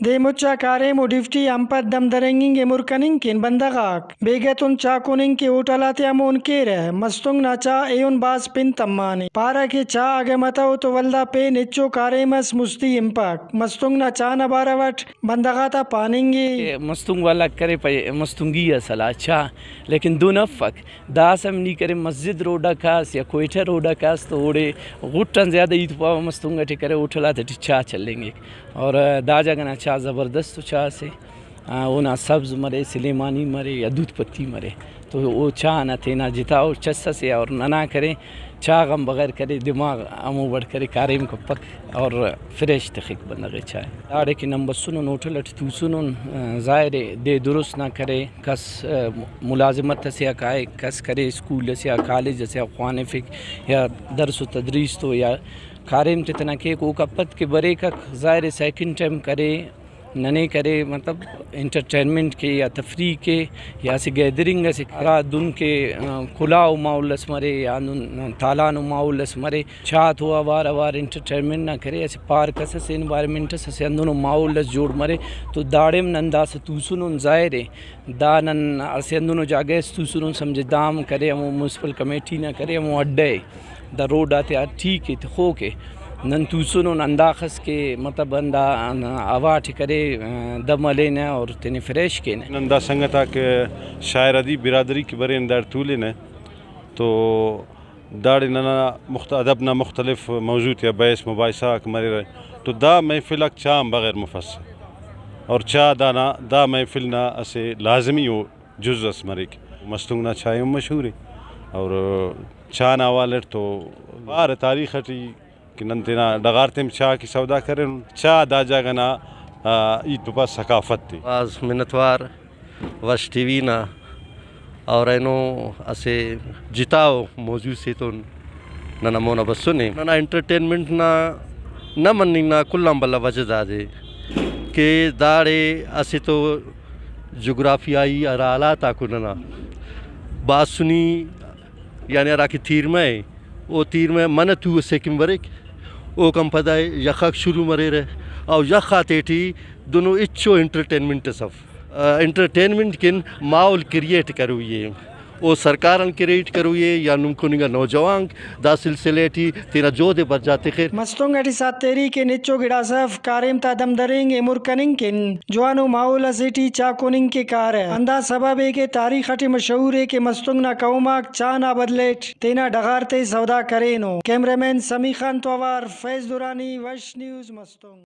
दे मुच्चा कारे मुडिफ्टी अंपत दम दरेंगिंग मुरकनिंग किन बंदगाक बेगतुन चाकुनिंग के होटलाते अमोन केरे मस्तुंग नाचा एयुन बास पिन तम्मानी पारा के चा आगे मताओ तो वल्दा पे निच्चो कारे मस मुस्ती इंपाक मस्तुंग ना चा न बारावट बंदगाता पानिंगी मस्तुंग वाला करे पे मस्तुंगी असला अच्छा लेकिन दो नफक दासम नी करे मस्जिद रोडा कास या कोयटा रोडा कास तो ओड़े गुट्टन ज़्यादा ईद पावा मस्तुंगा टे करे उठला थे चा चलेंगे और दाजा गना चा ज़बरदस्त चा से वो ना सब्ज़ मरे सिलेमानी मरे या दूध पत्ती मरे तो वो चा ना थे ना जिताओ चस्सा से और ना करे चा गम बगैर करे दिमाग अमू बढ़ करे कारिम को पक और फ्रेश तखिक बन गए चाय आड़े के नंबर सुनो नोटल तू सुनो ज़ाहिर दे दुरुस्त ना करे कस मुलाजमत से या काए कस करे स्कूल से या कॉलेज से या ख़वान फ़िक या दरस व तदरीस तो या कारिम तितना के को कपत के बरे का ज़ाहिर सेकंड टाइम करे नने करे मतलब इंटरटेनमेंट के या तफरी के या से गैदरिंग से रात दुन के खुलाओ माहौलस मरे या तालानो माहौलस मरे छात हुआ वार वार इंटरटेनमेंट ना करे ऐसे पार्क से इन्वायरमेंट से अंदर माहौलस जोड़ मरे तो दाड़े में नंदा से तूसुन ज़ाहिर दानन ऐसे अंदर जागे तूसुन समझे दाम करे हम म्यूनसिपल कमेटी ना करे हम अड्डे द रोड आते ठीक है तो खो के नन तूसुनो अंदाखस के मतलब अंदा आवाट करे दम लेना और तेने फ्रेश के ने नंदा संगता के शायर अदी बिरादरी के बरे अंदर तूले ने तो दाड़ नना अदब ना मुख्तलिफ मौजूद या बहस मुबाइसा मरे रहे तो दा महफिल चाम बगैर मुफस और चा दाना दा महफिल ना असे लाजमी हो जुज़ मरे मस्तुंग ना चाय मशहूर है और चा ना वाले तो बार तारीख हटी कि नंतना डगारते में चा की सौदा करें चा दाजा गना ईद पापा सकाफत थी आज मिनतवार वश टीवी ना और एनो असे जिताओ मौजूद से तो ना मोना बस सुने ना एंटरटेनमेंट ना मन्नी ना कुल्लम बल्ला वजह दादे के दाड़े असे तो जोग्राफियाई अराला ताकु ना बात सुनी यानी अरा की तीर में वो तीर में मन तू से किम बरेक ओ कम पदाए यखक शुरू मरे रहे और यखा तेटी दोनों इच्छो एंटरटेनमेंट सब एंटरटेनमेंट किन माहौल क्रिएट करो ये वो सरकार क्रिएट करो ये या नुमकुनिगा नौजवान दा सिलसिले टी तेरा जो दे बर जाते खैर मस्तुंग अटी सात तेरी के निच्चो गिड़ासफ कारिम ता दम दरेंगे मुरकनिंग किन जवानो माहौल सिटी चाकुनिंग के कार है अंदा सबब है के तारीख अटी मशहूर है के मस्तुंग ना कौमाक चा ना बदलेट तेना डगारते सौदा करे नो कैमरामैन समी खान तोवार फैज दुरानी वश न्यूज़ मस्तुंग।